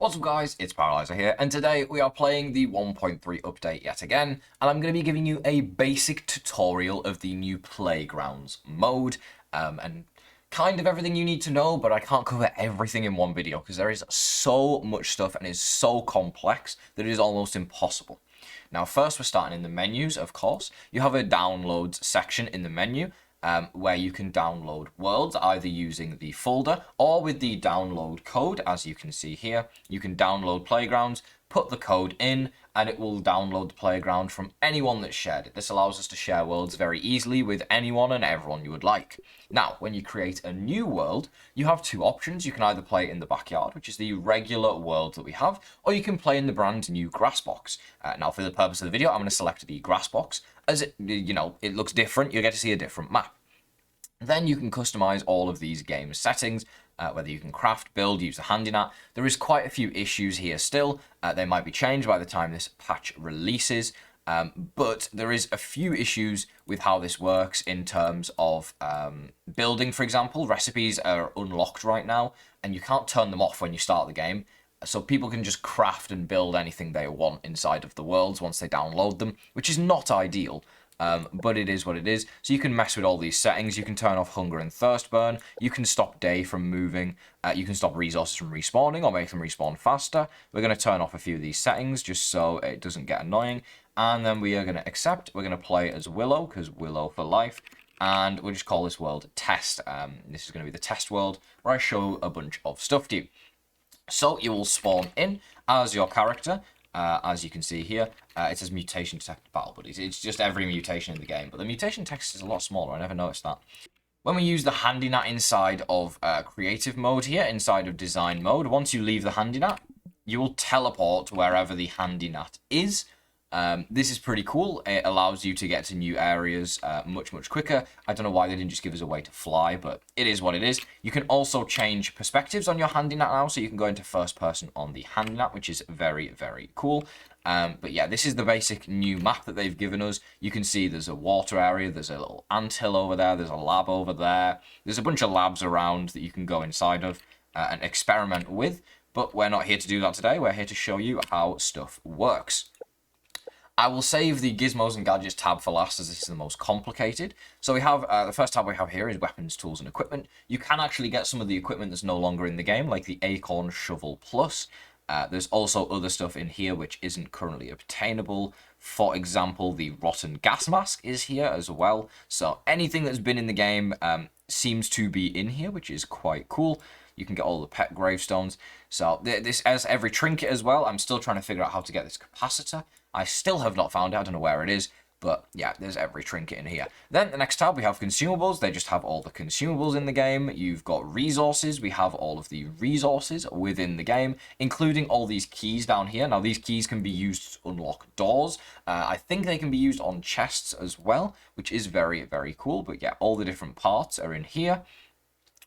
What's up guys, it's Paraly5er here, and today we are playing the 1.3 update yet again, and I'm going to be giving you a basic tutorial of the new Playgrounds mode, and kind of everything you need to know, but I can't cover everything in one video, because there is so much stuff and it's so complex that it is almost impossible. Now first we're starting in the menus, of course. You have a downloads section in the menu, where you can download worlds either using the folder or with the download code. As you can see here, you can download Playgrounds, put the code in, and it will download the playground from anyone that's shared it. This allows us to share worlds very easily with anyone and everyone you would like. Now, when you create a new world, you have two options. You can either play in the backyard, which is the regular world that we have, or you can play in the brand new grass box. Now, for the purpose of the video, I'm going to select the grass box, as it looks different. You get to see a different map. Then you can customize all of these game settings, whether you can craft, build, use the HandyNat. There is quite a few issues here still. They might be changed by the time this patch releases, but there is a few issues with how this works in terms of building, for example. Recipes are unlocked right now, and you can't turn them off when you start the game. So people can just craft and build anything they want inside of the worlds once they download them, which is not ideal. But it is what it is. So you can mess with all these settings. You can turn off hunger and thirst burn. You can stop day from moving. You can stop resources from respawning or make them respawn faster. We're going to turn off a few of these settings just so it doesn't get annoying. And then we are going to accept. We're going to play as Willow, because Willow for life. And we'll just call this world Test. This is going to be the test world where I show a bunch of stuff to you. So you will spawn in as your character. As you can see here, it says mutation detected battle buddies. It's just every mutation in the game, but the mutation text is a lot smaller. I never noticed that. When we use the HandyNat inside of creative mode here, inside of design mode, once you leave the HandyNat, you will teleport to wherever the HandyNat is. This is pretty cool. It allows you to get to new areas much quicker. I don't know why they didn't just give us a way to fly, but it is what it is. You can also change perspectives on your HandyNat now, so you can go into first person on the HandyNat, which is very cool. But yeah, this is the basic new map that they've given us. You can see there's a water area, there's a little anthill over there, there's a lab over there. There's a bunch of labs around that you can go inside of and experiment with. But we're not here to do that today. We're here to show you how stuff works. I will save the Gizmos and Gadgets tab for last, as this is the most complicated. So we have, the first tab we have here is Weapons, Tools and Equipment. You can actually get some of the equipment that's no longer in the game, like the Acorn Shovel Plus. There's also other stuff in here which isn't currently obtainable. For example, the Rotten Gas Mask is here as well. So anything that's been in the game seems to be in here, which is quite cool. You can get all the pet gravestones. So this has every trinket as well. I'm still trying to figure out how to get this capacitor. I still have not found it. I don't know where it is. But yeah, there's every trinket in here. Then the next tab, we have consumables. They just have all the consumables in the game. You've got resources. We have all of the resources within the game, including all these keys down here. Now, these keys can be used to unlock doors. I think they can be used on chests as well, which is very cool. But yeah, all the different parts are in here.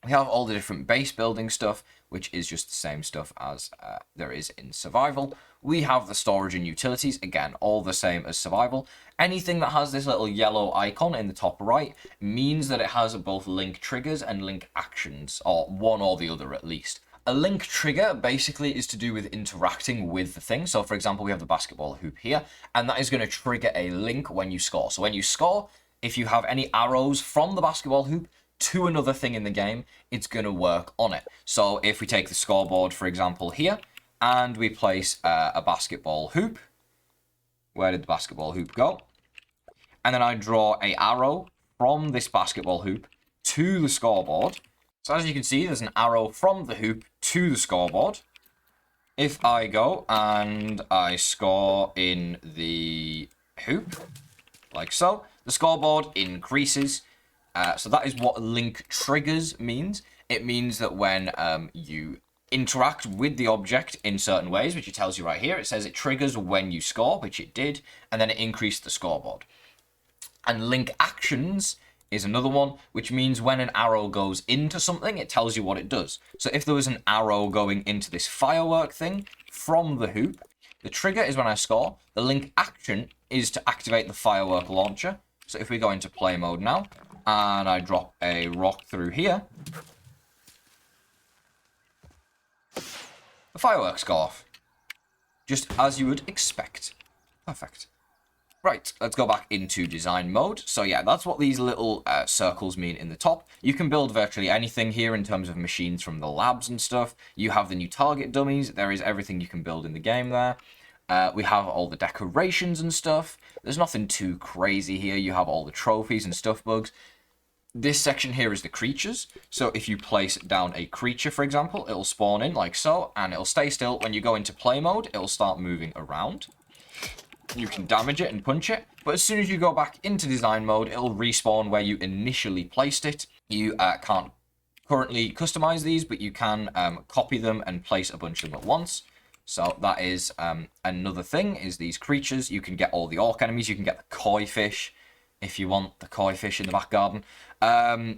We have all the different base building stuff, which is just the same stuff as there is in survival. We have the storage and utilities, again, all the same as survival. Anything that has this little yellow icon in the top right means that it has both link triggers and link actions, or one or the other at least. A link trigger basically is to do with interacting with the thing. So for example, we have the basketball hoop here, and that is going to trigger a link when you score. So when you score, if you have any arrows from the basketball hoop to another thing in the game, it's going to work on it. So if we take the scoreboard, for example, here, and we place a basketball hoop, where did the basketball hoop go? And then I draw an arrow from this basketball hoop to the scoreboard. So as you can see, there's an arrow from the hoop to the scoreboard. If I go and I score in the hoop, like so, the scoreboard increases. So that is what link triggers means. It means that when you interact with the object in certain ways, which it tells you right here, it says it triggers when you score, which it did, and then it increased the scoreboard. And link actions is another one, which means when an arrow goes into something, it tells you what it does. So if there was an arrow going into this firework thing from the hoop, the trigger is when I score. The link action is to activate the firework launcher. So if we go into play mode now, and I drop a rock through here, the fireworks go off. Just as you would expect. Perfect. Right, let's go back into design mode. So yeah, that's what these little circles mean in the top. You can build virtually anything here in terms of machines from the labs and stuff. You have the new target dummies. There is everything you can build in the game there. We have all the decorations and stuff. There's nothing too crazy here. You have all the trophies and stuff bugs. This section here is the creatures. So if you place down a creature, for example, it'll spawn in like so, and it'll stay still. When you go into play mode, it'll start moving around. You can damage it and punch it, but as soon as you go back into design mode, it'll respawn where you initially placed it. You can't currently customize these, but you can copy them and place a bunch of them at once. So that is another thing, is these creatures. You can get all the orc enemies. You can get the koi fish, if you want the koi fish in the back garden.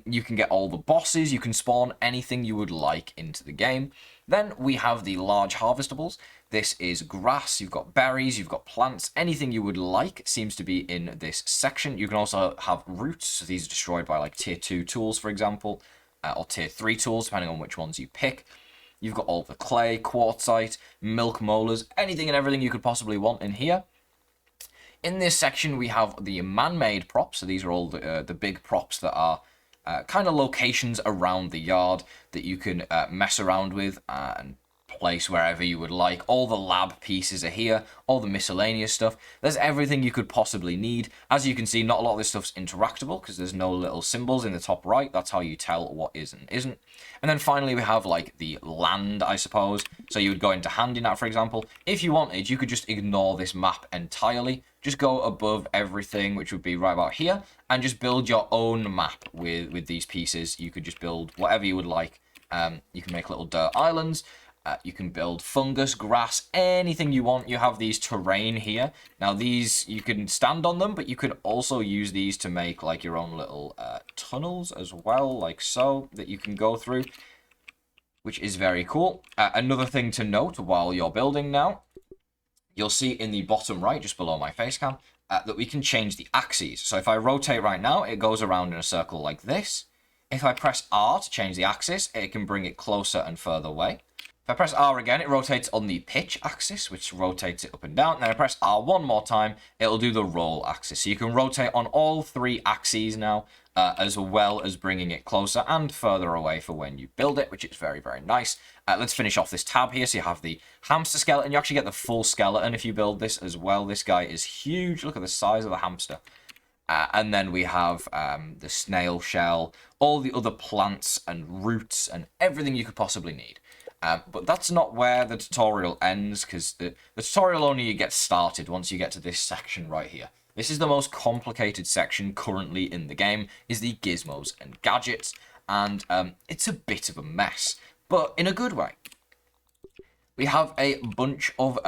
You can get all the bosses. You can spawn anything you would like into the game. Then we have the large harvestables. This is grass, you've got berries, you've got plants, anything you would like seems to be in this section. You can also have roots, so these are destroyed by like tier 2 tools, for example, or tier 3 tools, depending on which ones you pick. You've got all the clay, quartzite, milk molars, anything and everything you could possibly want in here. In this section, we have the man-made props, so these are all the big props that are kind of locations around the yard that you can mess around with and place wherever you would like. All the lab pieces are here, all the miscellaneous stuff. There's everything you could possibly need. As you can see, not a lot of this stuff's interactable because there's no little symbols in the top right. That's how you tell what is and isn't. And then finally we have like the land, I suppose. So you would go into handinat, for example. If you wanted, you could just ignore this map entirely. Just go above everything, which would be right about here, and just build your own map with these pieces. You could just build whatever you would like. You can make little dirt islands. You can build fungus, grass, anything you want. You have these terrain here. Now these, you can stand on them, but you could also use these to make like your own little tunnels as well, like so, that you can go through, which is very cool. Another thing to note while you're building now, you'll see in the bottom right, just below my face cam, that we can change the axes. So if I rotate right now, it goes around in a circle like this. If I press R to change the axis, it can bring it closer and further away. If I press R again, it rotates on the pitch axis, which rotates it up and down. And then I press R one more time, it'll do the roll axis. So you can rotate on all 3 axes now, as well as bringing it closer and further away for when you build it, which is very, very nice. Let's finish off this tab here. So you have the hamster skeleton. You actually get the full skeleton if you build this as well. This guy is huge. Look at the size of the hamster. And then we have the snail shell, all the other plants and roots and everything you could possibly need. But that's not where the tutorial ends, because the tutorial only gets started once you get to this section right here. This is the most complicated section currently in the game, is the gizmos and gadgets, and it's a bit of a mess, but in a good way. We have a bunch of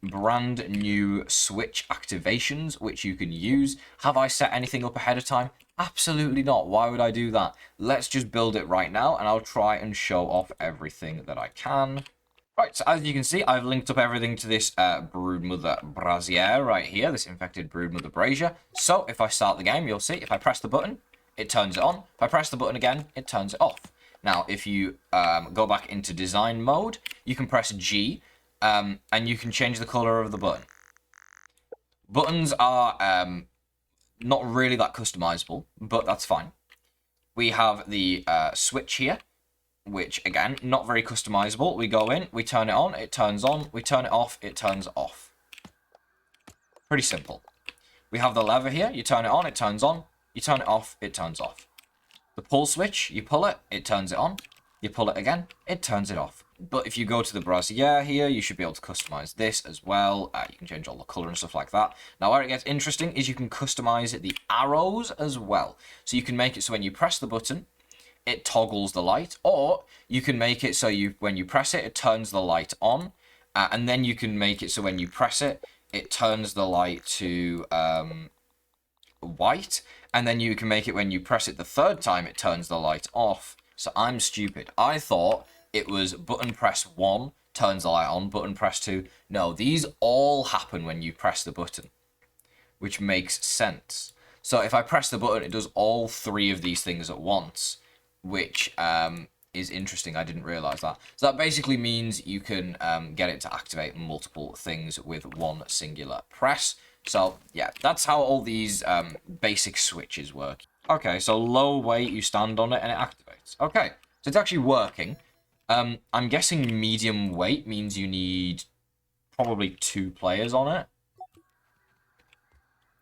brand new Switch activations which you can use. Have I set anything up ahead of time? Absolutely not. Why would I do that? Let's just build it right now, and I'll try and show off everything that I can. Right, so as you can see, I've linked up everything to this Broodmother Brazier right here, this infected Broodmother Brazier. So if I start the game, you'll see, if I press the button, it turns it on. If I press the button again, it turns it off. Now, if you go back into design mode, you can press G, and you can change the color of the button. Buttons are not really that customizable, but that's fine. We have the switch here, which, again, not very customizable. We go in, we turn it on, it turns on. We turn it off, it turns off. Pretty simple. We have the lever here. You turn it on, it turns on. You turn it off, it turns off. The pull switch, you pull it turns it on. You pull it again, it turns it off. But if you go to the brassiere here, you should be able to customize this as well. You can change all the color and stuff like that. Now, where it gets interesting is you can customize the arrows as well. So you can make it so when you press the button, it toggles the light, or you can make it so when you press it, it turns the light on, and then you can make it so when you press it, it turns the light to white, and then you can make it when you press it the 3rd time, it turns the light off. So I'm stupid. I thought it was button press 1, turns the light on, button press 2. No, these all happen when you press the button, which makes sense. So if I press the button, it does all 3 of these things at once, which is interesting. I didn't realize that. So that basically means you can get it to activate multiple things with one singular press. So yeah, that's how all these basic switches work. Okay, so low weight, you stand on it and it activates. Okay, so it's actually working. I'm guessing medium weight means you need probably 2 players on it.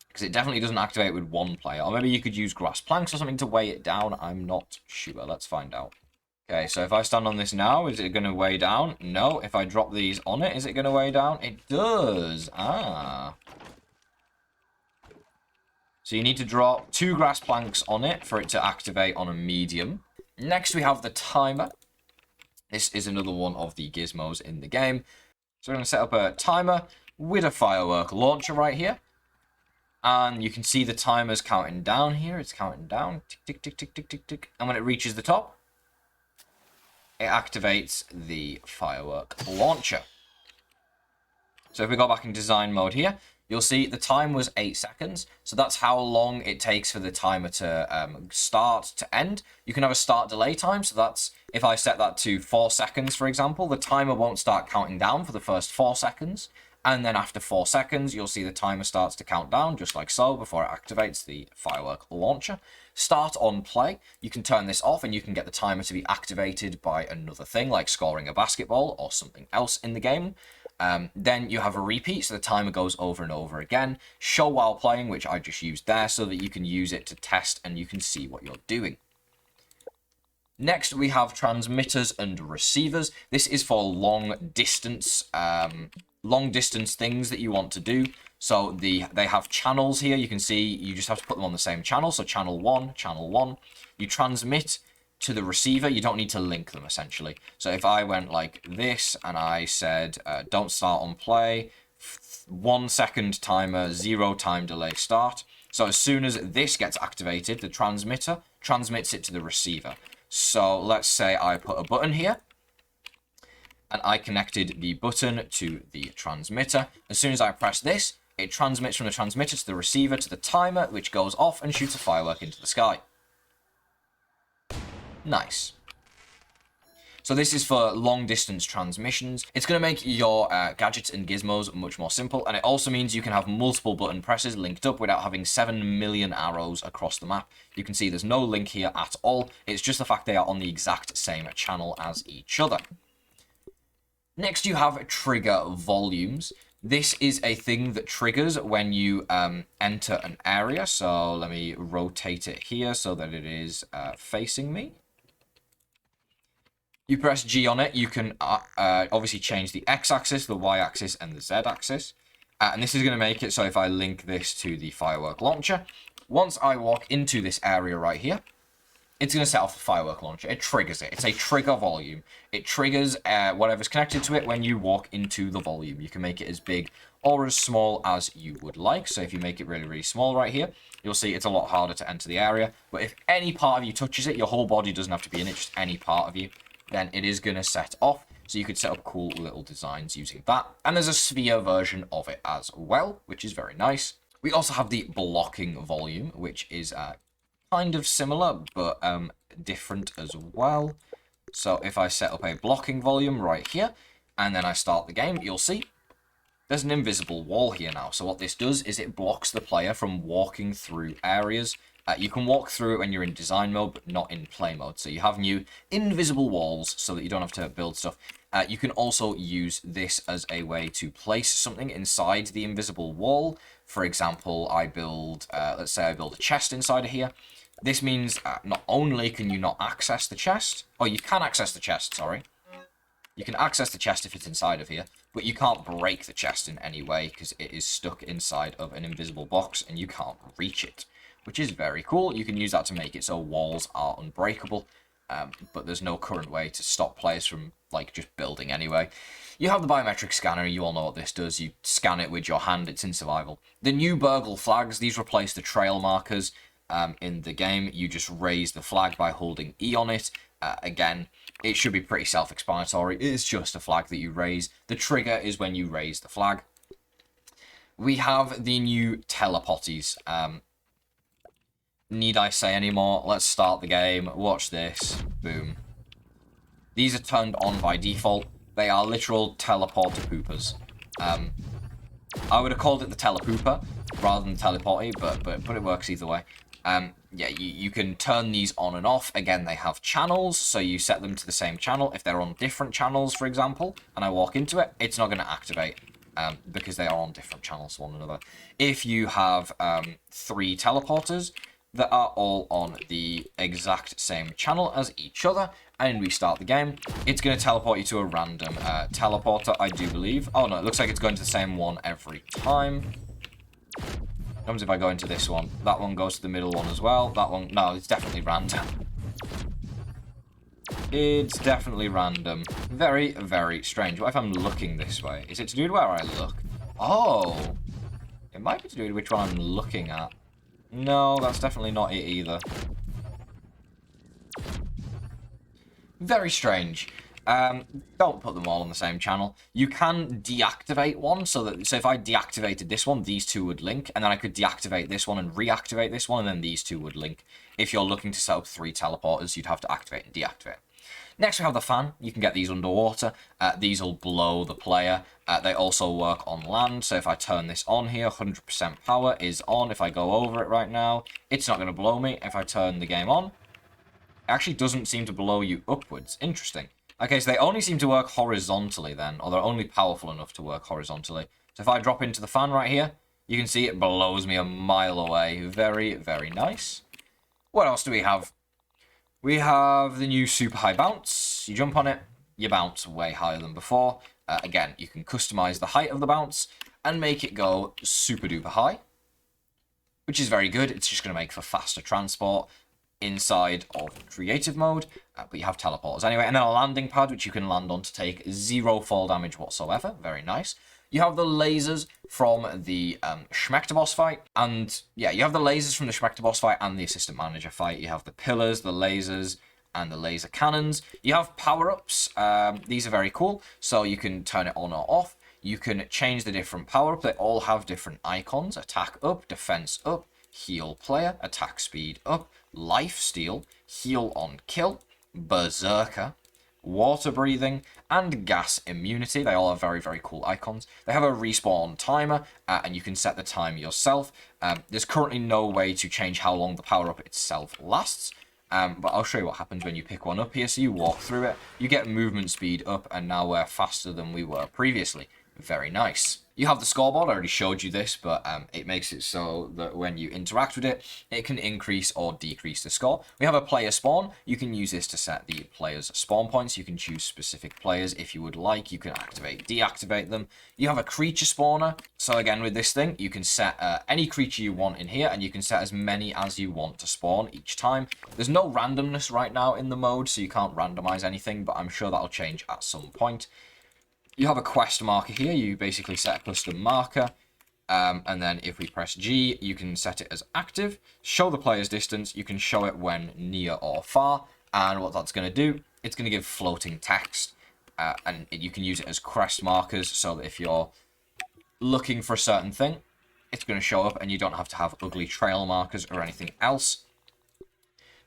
Because it definitely doesn't activate with 1 player. Or maybe you could use grass planks or something to weigh it down. I'm not sure. Let's find out. Okay, so if I stand on this now, is it going to weigh down? No. If I drop these on it, is it going to weigh down? It does. Ah. So you need to drop 2 grass planks on it for it to activate on a medium. Next, we have the timer. This is another one of the gizmos in the game. So we're going to set up a timer with a firework launcher right here. And you can see the timer's counting down here. It's counting down. Tick, tick, tick, tick, tick, tick, tick. And when it reaches the top, it activates the firework launcher. So if we go back in design mode here, you'll see the time was 8 seconds. So that's how long it takes for the timer to start to end. You can have a start delay time. So that's, if I set that to 4 seconds, for example, the timer won't start counting down for the first 4 seconds. And then after 4 seconds, you'll see the timer starts to count down, just like so, before it activates the firework launcher. Start on play. You can turn this off and you can get the timer to be activated by another thing, like scoring a basketball or something else in the game. Then you have a repeat, so the timer goes over and over again. Show while playing, which I just used there, so that you can use it to test and you can see what you're doing. Next, we have transmitters and receivers. This is for long distance things that you want to do. So they have channels here. You can see you just have to put them on the same channel. So channel 1. You transmit to the receiver. You don't need to link them, essentially. So if I went like this and I said, don't start on play, 1 second timer, 0 time delay start. So as soon as this gets activated, the transmitter transmits it to the receiver. So let's say I put a button here and I connected the button to the transmitter. As soon as I press this, it transmits from the transmitter to the receiver to the timer, which goes off and shoots a firework into the sky. Nice. So this is for long distance transmissions. It's going to make your gadgets and gizmos much more simple, and it also means you can have multiple button presses linked up without having 7 million arrows across the map. You can see there's no link here at all. It's just the fact they are on the exact same channel as each other. Next, you have trigger volumes. This is a thing that triggers when you enter an area. So let me rotate it here so that it is facing me. You press G on it, you can obviously change the X-axis, the Y-axis, and the Z-axis. And this is going to make it so if I link this to the firework launcher, once I walk into this area right here, it's going to set off the firework launcher. It triggers it. It's a trigger volume. It triggers whatever's connected to it when you walk into the volume. You can make it as big or as small as you would like. So if you make it really, really small right here, you'll see it's a lot harder to enter the area. But if any part of you touches it, your whole body doesn't have to be in it, just any part of you, then it is going to set off. So you could set up cool little designs using that. And there's a sphere version of it as well, which is very nice. We also have the blocking volume, which is kind of similar, but different as well. So if I set up a blocking volume right here, and then I start the game, you'll see there's an invisible wall here now. So what this does is it blocks the player from walking through areas. You can walk through it when you're in design mode, but not in play mode. So you have new invisible walls so that you don't have to build stuff. You can also use this as a way to place something inside the invisible wall. For example, I build, let's say I build a chest inside of here. This means not only can you not access the chest, or you can access the chest, sorry. You can access the chest if it's inside of here, but you can't break the chest in any way because it is stuck inside of an invisible box and you can't reach it, which is very cool. You can use that to make it so walls are unbreakable, but there's no current way to stop players from like just building anyway. You have the biometric scanner, you all know what this does. You scan it with your hand, it's in survival. The new burgle flags, these replace the trail markers. In the game, you just raise the flag by holding E on it. Again, it should be pretty self-explanatory. It's just a flag that you raise. The trigger is when you raise the flag. We have the new telepotties. Need I say any more? Let's start the game. Watch this. Boom. These are turned on by default. They are literal teleporter poopers. I would have called it the telepooper rather than teleporty, but it works either way. Yeah, you can turn these on and off. Again, they have channels, so you set them to the same channel. If they're on different channels, for example, and I walk into it, it's not going to activate because they are on different channels to one another. If you have 3 teleporters that are all on the exact same channel as each other, and restart the game, it's going to teleport you to a random teleporter, I do believe. Oh no, it looks like it's going to the same one every time. What happens if I go into this one? That one goes to the middle one as well. That one, no, it's definitely random. It's definitely random. Very, very strange. What if I'm looking this way? Is it to do with where I look? Oh! It might be to do with which one I'm looking at. No, that's definitely not it either. Very strange. Don't put them all on the same channel. You can deactivate one, so if I deactivated this one, these two would link, and then I could deactivate this one and reactivate this one, and then these two would link. If you're looking to set up 3 teleporters, you'd have to activate and deactivate. Next, we have the fan. You can get these underwater. These will blow the player. They also work on land, so if I turn this on here, 100% power is on. If I go over it right now, it's not going to blow me. If I turn the game on, it actually doesn't seem to blow you upwards. Interesting. Okay, so they only seem to work horizontally then, or they're only powerful enough to work horizontally. So if I drop into the fan right here, you can see it blows me a mile away. Very, very nice. What else do we have? We have the new super high bounce. You jump on it, you bounce way higher than before. Again, you can customize the height of the bounce and make it go super duper high, which is very good. It's just going to make for faster transport inside of creative mode, but you have teleporters anyway. And then a landing pad, which you can land on to take 0 fall damage whatsoever. Very nice. You have the lasers from the Schmector boss fight, and yeah, you have the lasers from the Schmector boss fight and the assistant manager fight. You have the pillars, the lasers, and the laser cannons. You have power-ups. These are very cool, so you can turn it on or off. You can change the different power-up. They all have different icons. Attack up, defense up, heal player, attack speed up, life steal, heal on kill, berserker, water breathing, and gas immunity. They all have very, very cool icons. They have a respawn timer, and you can set the time yourself. There's currently no way to change how long the power-up itself lasts, but I'll show you what happens when you pick one up here. So you walk through it, you get movement speed up, and now we're faster than we were previously. Very nice. You have the scoreboard. I already showed you this, but it makes it so that when you interact with it, it can increase or decrease the score. We have a player spawn. You can use this to set the players' spawn points. You can choose specific players if you would like. You can activate, deactivate them. You have a creature spawner. So again, with this thing, you can set any creature you want in here, and you can set as many as you want to spawn each time. There's no randomness right now in the mode, so you can't randomize anything, but I'm sure that'll change at some point. You have a quest marker here. You basically set a custom marker, and then if we press G, you can set it as active, show the player's distance. You can show it when near or far, and what that's going to do, it's going to give floating text, and you can use it as quest markers, so that if you're looking for a certain thing, it's going to show up, and you don't have to have ugly trail markers or anything else.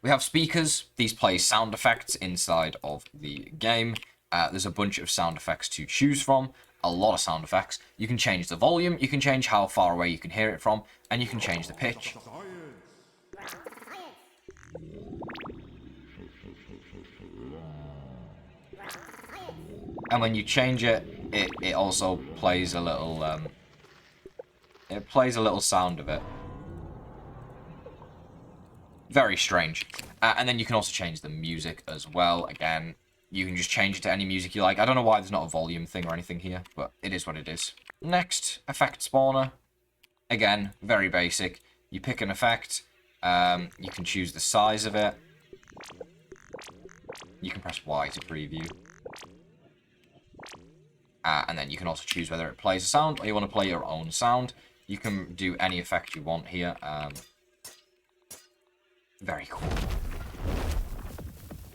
We have speakers. These play sound effects inside of the game. There's a bunch of sound effects to choose from, a lot of sound effects. You can change the volume, you can change how far away you can hear it from, and you can change the pitch. And when you change it, it also plays a little, it plays a little sound of it. Very strange. And then you can also change the music as well. Again, you can just change it to any music you like. I don't know why there's not a volume thing or anything here, but it is what it is. Next, effect spawner. Again, very basic. You pick an effect. You can choose the size of it. You can press Y to preview. And then you can also choose whether it plays a sound or you want to play your own sound. You can do any effect you want here. Very cool.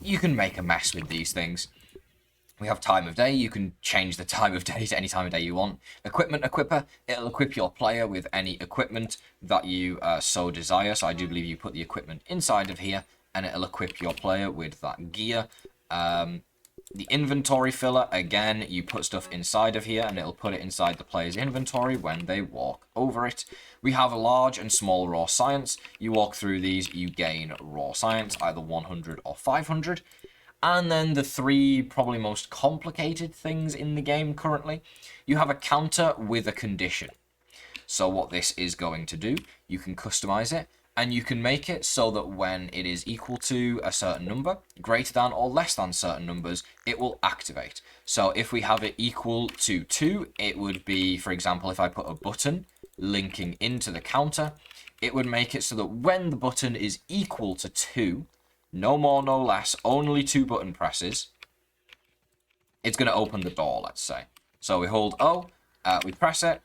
You can make a mess with these things. We have time of day. You can change the time of day to any time of day you want. Equipment equipper. It'll equip your player with any equipment that you so desire. So I do believe you put the equipment inside of here, and it'll equip your player with that gear. The inventory filler, again, you put stuff inside of here and it'll put it inside the player's inventory when they walk over it. We have a large and small raw science. You walk through these, you gain raw science, either 100 or 500. And then the three probably most complicated things in the game currently. You have a counter with a condition. So what this is going to do, you can customize it. And you can make it so that when it is equal to a certain number, greater than or less than certain numbers, it will activate. So if we have it equal to 2, it would be, for example, if I put a button linking into the counter, it would make it so that when the button is equal to 2, no more, no less, only 2 button presses, it's going to open the door, let's say. So we hold O, we press it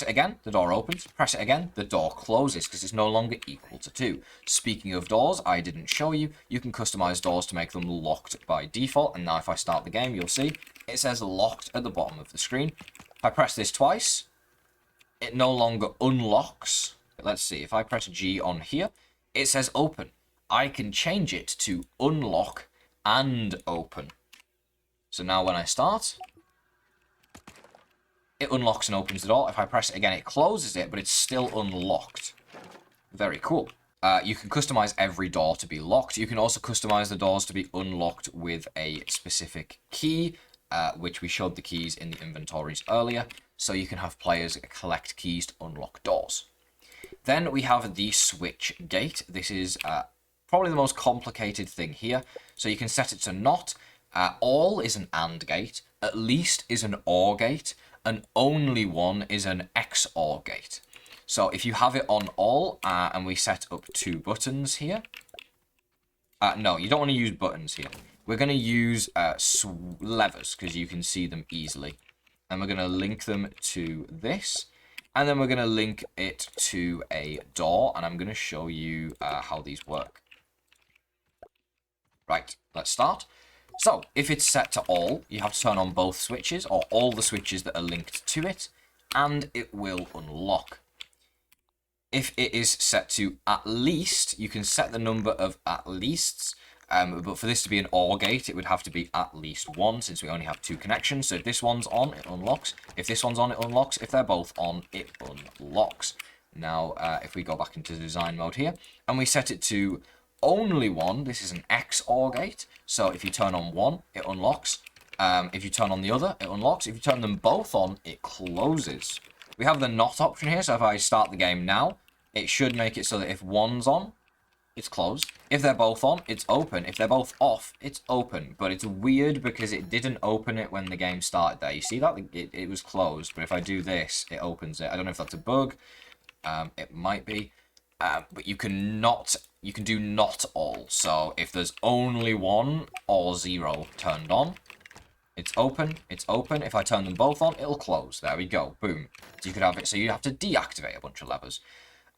again, the door opens. Press it again, the door closes because it's no longer equal to 2. Speaking of doors, I didn't show you. You can customize doors to make them locked by default. And now if I start the game, you'll see it says locked at the bottom of the screen. If I press this twice, it no longer unlocks. Let's see, if I press G on here, it says open. I can change it to unlock and open. So now when I start, it unlocks and opens the door. If I press it again, it closes it, but it's still unlocked. Very cool. You can customize every door to be locked. You can also customize the doors to be unlocked with a specific key, which we showed the keys in the inventories earlier. So you can have players collect keys to unlock doors. Then we have the switch gate. This is probably the most complicated thing here. So you can set it to not. All is an AND gate. At least is an OR gate. And only one is an XOR gate. So if you have it on all, and we set up 2 buttons here. No, you don't want to use buttons here. We're going to use levers, because you can see them easily. And we're going to link them to this. And then we're going to link it to a door. And I'm going to show you how these work. Right, let's start. So, if it's set to all, you have to turn on both switches, or all the switches that are linked to it, and it will unlock. If it is set to at least, you can set the number of at leasts, but for this to be an OR gate, it would have to be at least 1, since we only have 2 connections. So if this one's on, it unlocks. If this one's on, it unlocks. If they're both on, it unlocks. Now, if we go back into design mode here, and we set it to only 1, this is an XOR gate. So if you turn on one, it unlocks. If you turn on the other, it unlocks. If you turn them both on, it closes. We have the not option here, so if I start the game now, it should make it so that if one's on, it's closed. If they're both on, it's open. If they're both off, it's open. But it's weird because it didn't open it when the game started there. You see that? It was closed, but if I do this, it opens it. I don't know if that's a bug. It might be. But you can do not all. So if there's only 1 or 0 turned on, it's open, it's open. If I turn them both on, it'll close. There we go, boom. So you could have it, so you have to deactivate a bunch of levers.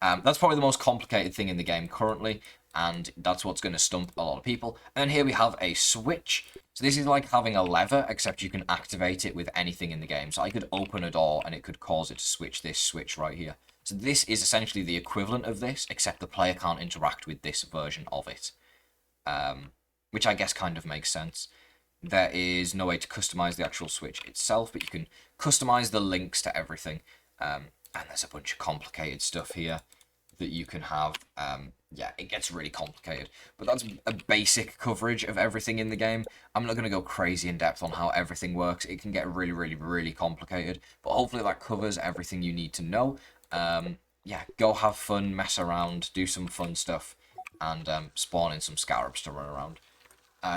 That's probably the most complicated thing in the game currently, and that's what's going to stump a lot of people. And then here we have a switch. So this is like having a lever, except you can activate it with anything in the game. So I could open a door and it could cause it to switch this switch right here. So this is essentially the equivalent of this, except the player can't interact with this version of it. Which I guess kind of makes sense. There is no way to customize the actual switch itself, but you can customize the links to everything. And there's a bunch of complicated stuff here that you can have. Yeah, it gets really complicated. But that's a basic coverage of everything in the game. I'm not going to go crazy in depth on how everything works. It can get really, really, really complicated. But hopefully that covers everything you need to know. Yeah, go have fun, mess around, do some fun stuff, and spawn in some scarabs to run around.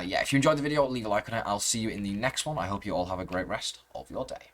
Yeah, if you enjoyed the video, leave a like on it. I'll see you in the next one. I hope you all have a great rest of your day.